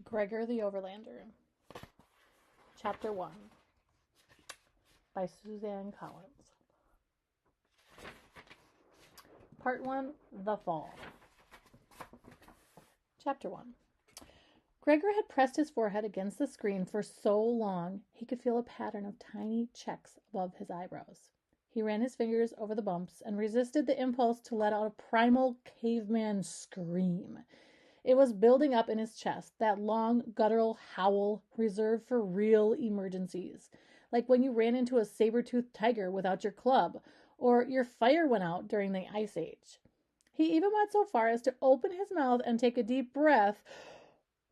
Gregor the Overlander, Chapter 1, by Suzanne Collins. Part 1, The Fall. Chapter 1. Gregor had pressed his forehead against the screen for so long he could feel a pattern of tiny checks above his eyebrows. He ran his fingers over the bumps and resisted the impulse to let out a primal caveman scream. It was building up in his chest, that long, guttural howl reserved for real emergencies, like when you ran into a saber-toothed tiger without your club, or your fire went out during the Ice Age. He even went so far as to open his mouth and take a deep breath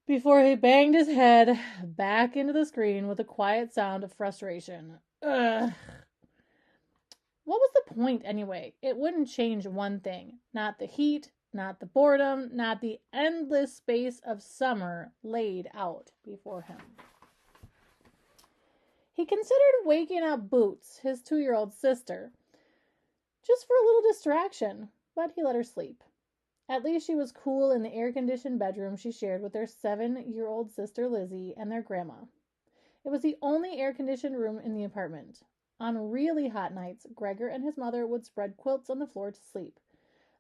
before he banged his head back into the screen with a quiet sound of frustration. Ugh. What was the point, anyway? It wouldn't change one thing. Not the heat, not the boredom, not the endless space of summer laid out before him. He considered waking up Boots, his 2-year-old sister, just for a little distraction, but he let her sleep. At least she was cool in the air-conditioned bedroom she shared with their 7-year-old sister Lizzie and their grandma. It was the only air-conditioned room in the apartment. On really hot nights, Gregor and his mother would spread quilts on the floor to sleep.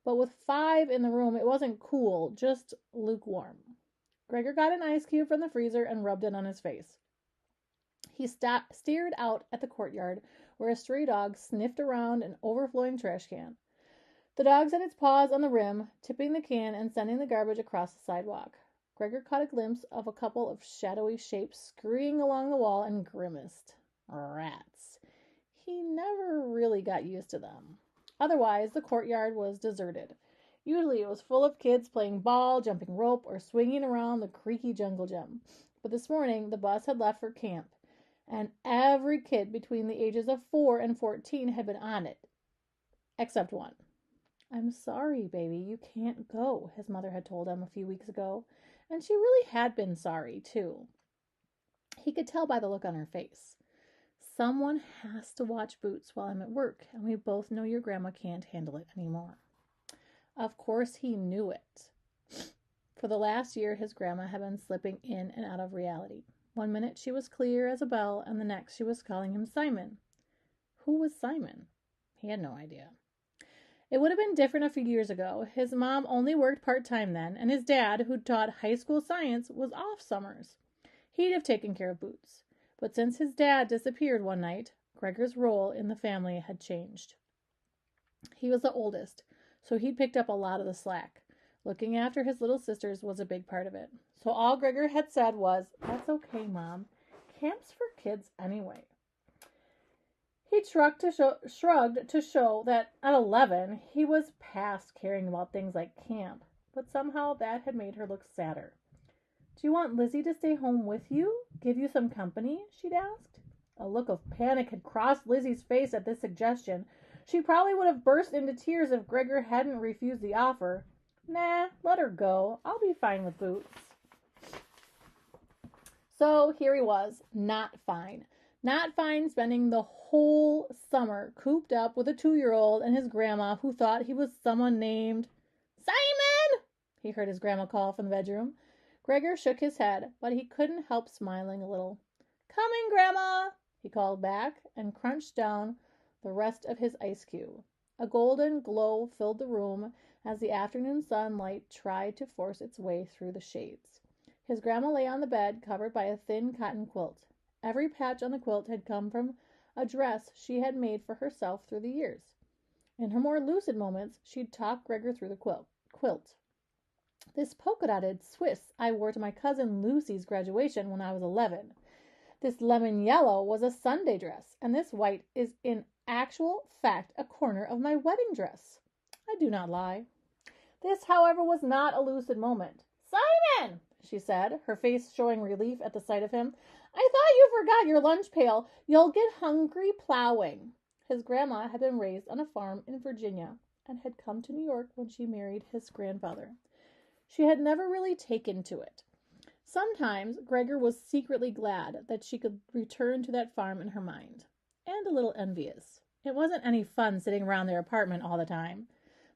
But with 5 in the room, it wasn't cool, just lukewarm. Gregor got an ice cube from the freezer and rubbed it on his face. He stared out at the courtyard, where a stray dog sniffed around an overflowing trash can. The dog set its paws on the rim, tipping the can and sending the garbage across the sidewalk. Gregor caught a glimpse of a couple of shadowy shapes scurrying along the wall and grimaced. Rats. He never really got used to them. Otherwise, the courtyard was deserted. Usually it was full of kids playing ball, jumping rope, or swinging around the creaky jungle gym. But this morning, the bus had left for camp, and every kid between the ages of 4 and 14 had been on it, except one. "I'm sorry, baby, you can't go," his mother had told him a few weeks ago, and she really had been sorry, too. He could tell by the look on her face. "Someone has to watch Boots while I'm at work, and we both know your grandma can't handle it anymore." Of course he knew it. For the last year, his grandma had been slipping in and out of reality. One minute she was clear as a bell, and the next she was calling him Simon. Who was Simon? He had no idea. It would have been different a few years ago. His mom only worked part-time then, and his dad, who taught high school science, was off summers. He'd have taken care of Boots. But since his dad disappeared one night, Gregor's role in the family had changed. He was the oldest, so he'd picked up a lot of the slack. Looking after his little sisters was a big part of it. So all Gregor had said was, "That's okay, Mom. Camp's for kids anyway." He shrugged to show that at 11, he was past caring about things like camp, but somehow that had made her look sadder. "Do you want Lizzie to stay home with you? Give you some company?" she'd asked. A look of panic had crossed Lizzie's face at this suggestion. She probably would have burst into tears if Gregor hadn't refused the offer. "Nah, let her go. I'll be fine with Boots." So here he was, not fine. Not fine spending the whole summer cooped up with a 2-year-old and his grandma, who thought he was someone named Simon, he heard his grandma call from the bedroom. Gregor shook his head, but he couldn't help smiling a little. "Coming, Grandma," he called back, and crunched down the rest of his ice cube. A golden glow filled the room as the afternoon sunlight tried to force its way through the shades. His grandma lay on the bed, covered by a thin cotton quilt. Every patch on the quilt had come from a dress she had made for herself through the years. In her more lucid moments, she'd talk Gregor through the quilt. "This polka-dotted Swiss I wore to my cousin Lucy's graduation when I was 11. This lemon yellow was a Sunday dress, and this white is in actual fact a corner of my wedding dress. I do not lie." This, however, was not a lucid moment. "Simon!" she said, her face showing relief at the sight of him. "I thought you forgot your lunch pail. You'll get hungry plowing." His grandma had been raised on a farm in Virginia and had come to New York when she married his grandfather. She had never really taken to it. Sometimes Gregor was secretly glad that she could return to that farm in her mind, and a little envious. It wasn't any fun sitting around their apartment all the time.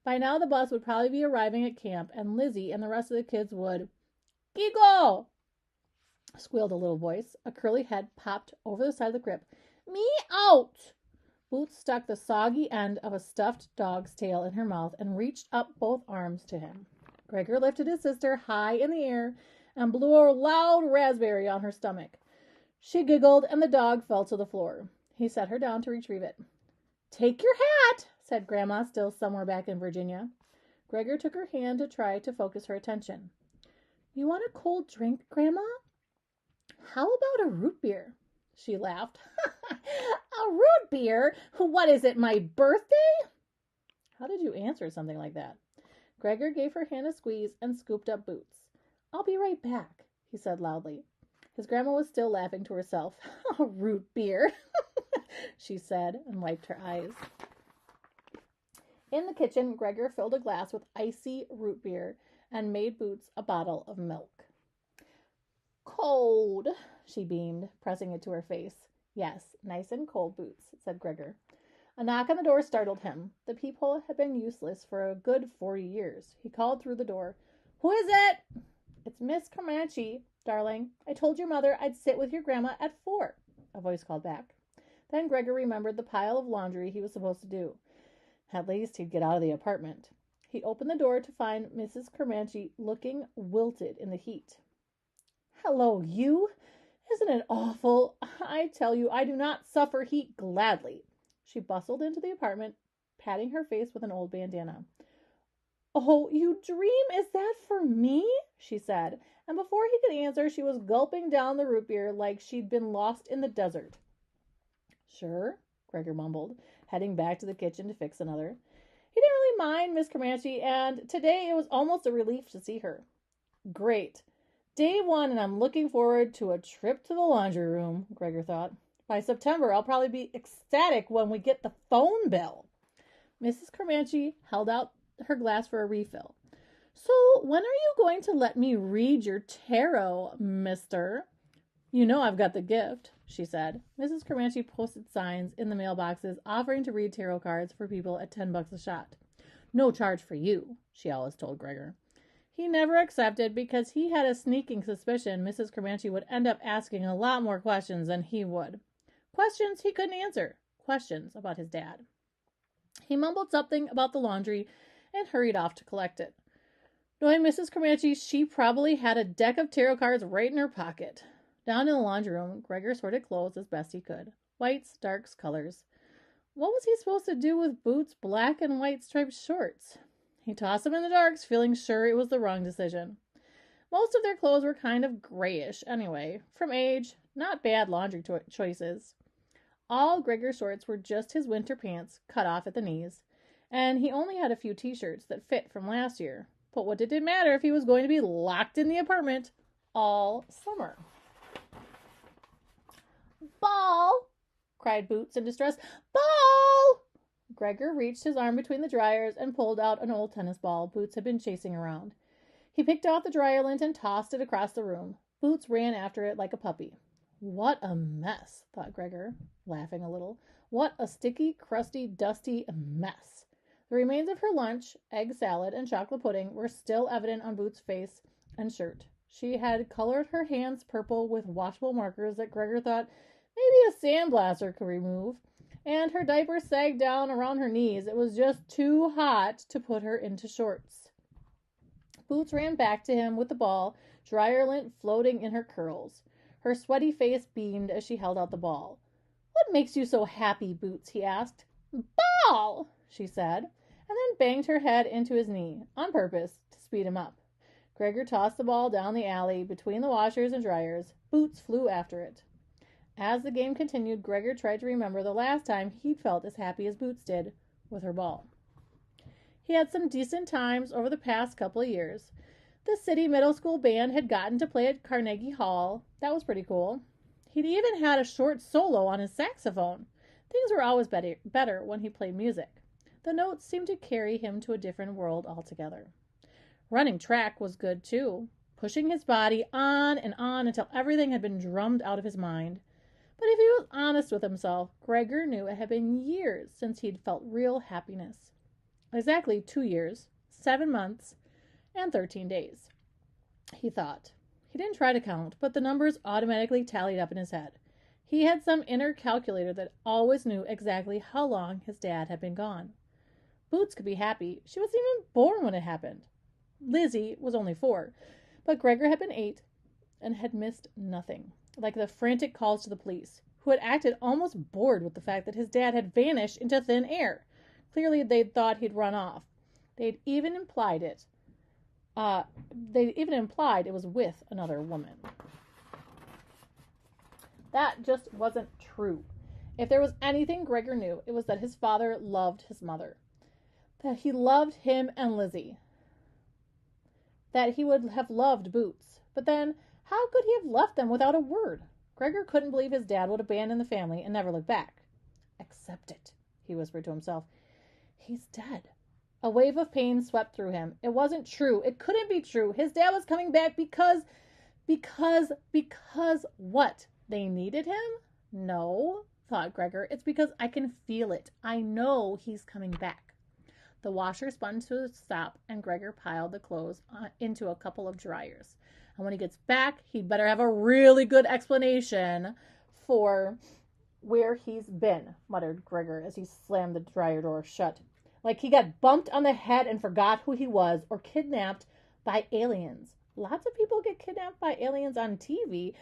By now the bus would probably be arriving at camp, and Lizzie and the rest of the kids would giggle squealed a little voice. A curly head popped over the side of the crib. Me out! Boots stuck the soggy end of a stuffed dog's tail in her mouth and reached up both arms to him. Gregor lifted his sister high in the air and blew a loud raspberry on her stomach. She giggled, and the dog fell to the floor. He set her down to retrieve it. Take your hat, said Grandma, still somewhere back in Virginia. Gregor took her hand to try to focus her attention. You want a cold drink, Grandma? How about a root beer? She laughed. A root beer? What is it, my birthday? How did you answer something like that? Gregor gave her hand a squeeze and scooped up Boots. I'll be right back, he said loudly. His grandma was still laughing to herself. A root beer, she said, and wiped her eyes. In the kitchen, Gregor filled a glass with icy root beer and made Boots a bottle of milk. Cold, she beamed, pressing it to her face. Yes, nice and cold, Boots, said Gregor. A knock on the door startled him. The peephole had been useless for a good 40 years. He called through the door. Who is it? It's Miss Comanche, darling. I told your mother I'd sit with your grandma at 4, a voice called back. Then Gregor remembered the pile of laundry he was supposed to do. At least he'd get out of the apartment. He opened the door to find Mrs. Comanche looking wilted in the heat. Hello, you. Isn't it awful? I tell you, I do not suffer heat gladly. She bustled into the apartment, patting her face with an old bandana. Oh, you dream? Is that for me? She said, and before he could answer, she was gulping down the root beer like she'd been lost in the desert. Sure, Gregor mumbled, heading back to the kitchen to fix another. He didn't really mind Miss Comanche, and today it was almost a relief to see her. Great. Day 1, and I'm looking forward to a trip to the laundry room, Gregor thought. By September, I'll probably be ecstatic when we get the phone bill. Mrs. Comanche held out her glass for a refill. So, when are you going to let me read your tarot, mister? You know I've got the gift, she said. Mrs. Comanche posted signs in the mailboxes offering to read tarot cards for people at $10 a shot. No charge for you, she always told Gregor. He never accepted because he had a sneaking suspicion Mrs. Comanche would end up asking a lot more questions than he would. Questions he couldn't answer. Questions about his dad. He mumbled something about the laundry and hurried off to collect it. Knowing Mrs. Comanche, she probably had a deck of tarot cards right in her pocket. Down in the laundry room, Gregor sorted clothes as best he could. Whites, darks, colors. What was he supposed to do with Boots' black and white striped shorts? He tossed them in the darks, feeling sure it was the wrong decision. Most of their clothes were kind of grayish anyway, from age. Not bad laundry choices. All Gregor's shorts were just his winter pants, cut off at the knees, and he only had a few t-shirts that fit from last year. But what did it matter if he was going to be locked in the apartment all summer? Ball! Cried Boots in distress. Ball! Gregor reached his arm between the dryers and pulled out an old tennis ball Boots had been chasing around. He picked off the dryer lint and tossed it across the room. Boots ran after it like a puppy. What a mess, thought Gregor, laughing a little. What a sticky, crusty, dusty mess. The remains of her lunch, egg salad, and chocolate pudding were still evident on Boots' face and shirt. She had colored her hands purple with washable markers that Gregor thought maybe a sandblaster could remove, and her diaper sagged down around her knees. It was just too hot to put her into shorts. Boots ran back to him with the ball, dryer lint floating in her curls. Her sweaty face beamed as she held out the ball. What makes you so happy, Boots? He asked. Ball, she said, and then banged her head into his knee, on purpose, to speed him up. Gregor tossed the ball down the alley between the washers and dryers. Boots flew after it. As the game continued, Gregor tried to remember the last time he'd felt as happy as Boots did with her ball. He had some decent times over the past couple of years. The city middle school band had gotten to play at Carnegie Hall. That was pretty cool. He'd even had a short solo on his saxophone. Things were always better when he played music. The notes seemed to carry him to a different world altogether. Running track was good, too, pushing his body on and on until everything had been drummed out of his mind. But if he was honest with himself, Gregor knew it had been years since he'd felt real happiness. Exactly 2 years, 7 months, and 13 days. He thought. He didn't try to count, but the numbers automatically tallied up in his head. He had some inner calculator that always knew exactly how long his dad had been gone. Boots could be happy. She wasn't even born when it happened. Lizzie was only 4, but Gregor had been 8 and had missed nothing, like the frantic calls to the police, who had acted almost bored with the fact that his dad had vanished into thin air. Clearly, they'd thought he'd run off. They'd even implied it. It was with another woman. That just wasn't true. If there was anything Gregor knew, it was that his father loved his mother, that he loved him and Lizzie, that he would have loved Boots. But then, how could he have left them without a word? Gregor couldn't believe his dad would abandon the family and never look back. Accept it, he whispered to himself. He's dead. A wave of pain swept through him. It wasn't true. It couldn't be true. His dad was coming back because what? They needed him? No, thought Gregor. It's because I can feel it. I know he's coming back. The washer spun to a stop, and Gregor piled the clothes into a couple of dryers. And when he gets back, he'd better have a really good explanation for where he's been, muttered Gregor as he slammed the dryer door shut. Like he got bumped on the head and forgot who he was, or kidnapped by aliens. Lots of people get kidnapped by aliens on TV.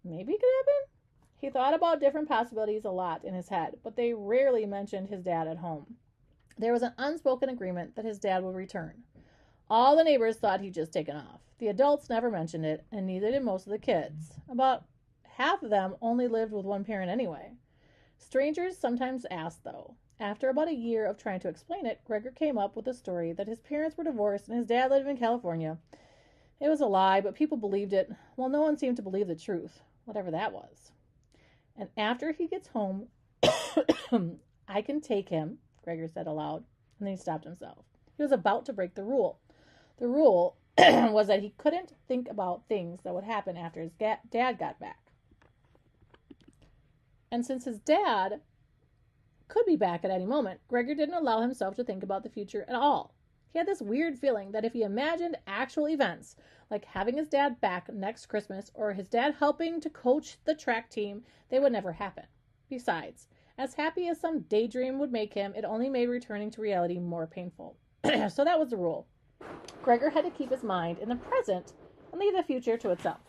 Maybe it could happen. He thought about different possibilities a lot in his head, but they rarely mentioned his dad at home. There was an unspoken agreement that his dad would return. All the neighbors thought he'd just taken off. The adults never mentioned it, and neither did most of the kids. About half of them only lived with one parent anyway. Strangers sometimes asked, though. After about a year of trying to explain it, Gregor came up with the story that his parents were divorced and his dad lived in California. It was a lie, but people believed it. Well, no one seemed to believe the truth, whatever that was. And after he gets home, I can take him, Gregor said aloud, and then he stopped himself. He was about to break the rule. The rule was that he couldn't think about things that would happen after his dad got back. And since his dad could be back at any moment, Gregor didn't allow himself to think about the future at all. He had this weird feeling that if he imagined actual events, like having his dad back next Christmas or his dad helping to coach the track team, they would never happen. Besides, as happy as some daydream would make him, it only made returning to reality more painful. So that was the rule. Gregor had to keep his mind in the present and leave the future to itself.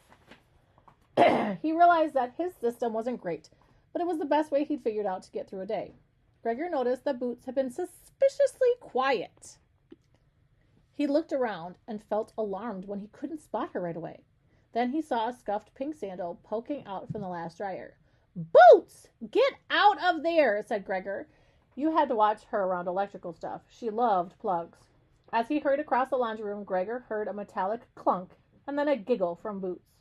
He realized that his system wasn't great, but it was the best way he'd figured out to get through a day. Gregor noticed that Boots had been suspiciously quiet. He looked around and felt alarmed when he couldn't spot her right away. Then he saw a scuffed pink sandal poking out from the last dryer. "Boots! Get out of there!" said Gregor. You had to watch her around electrical stuff. She loved plugs. As he hurried across the laundry room, Gregor heard a metallic clunk and then a giggle from Boots.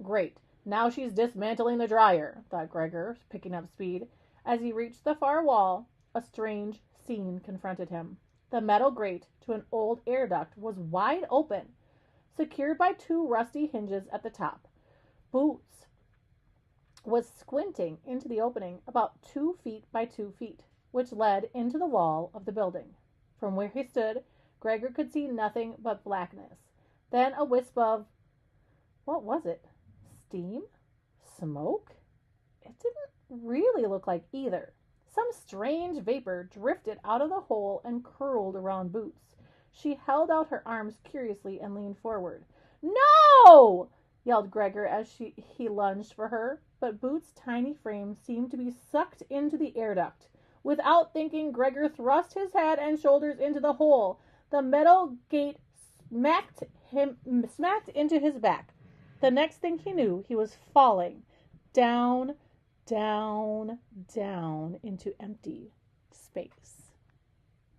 Great. Now she's dismantling the dryer, thought Gregor, picking up speed. As he reached the far wall, a strange scene confronted him. The metal grate to an old air duct was wide open, secured by 2 rusty hinges at the top. Boots was squinting into the opening about 2 feet by 2 feet, which led into the wall of the building. From where he stood, Gregor could see nothing but blackness. Then a wisp of, what was it? Steam? Smoke? It didn't really look like either. Some strange vapor drifted out of the hole and curled around Boots. She held out her arms curiously and leaned forward. "No!" yelled Gregor as he lunged for her, but Boots' tiny frame seemed to be sucked into the air duct. Without thinking, Gregor thrust his head and shoulders into the hole. The metal gate smacked into his back. The next thing he knew, he was falling down, down, down into empty space.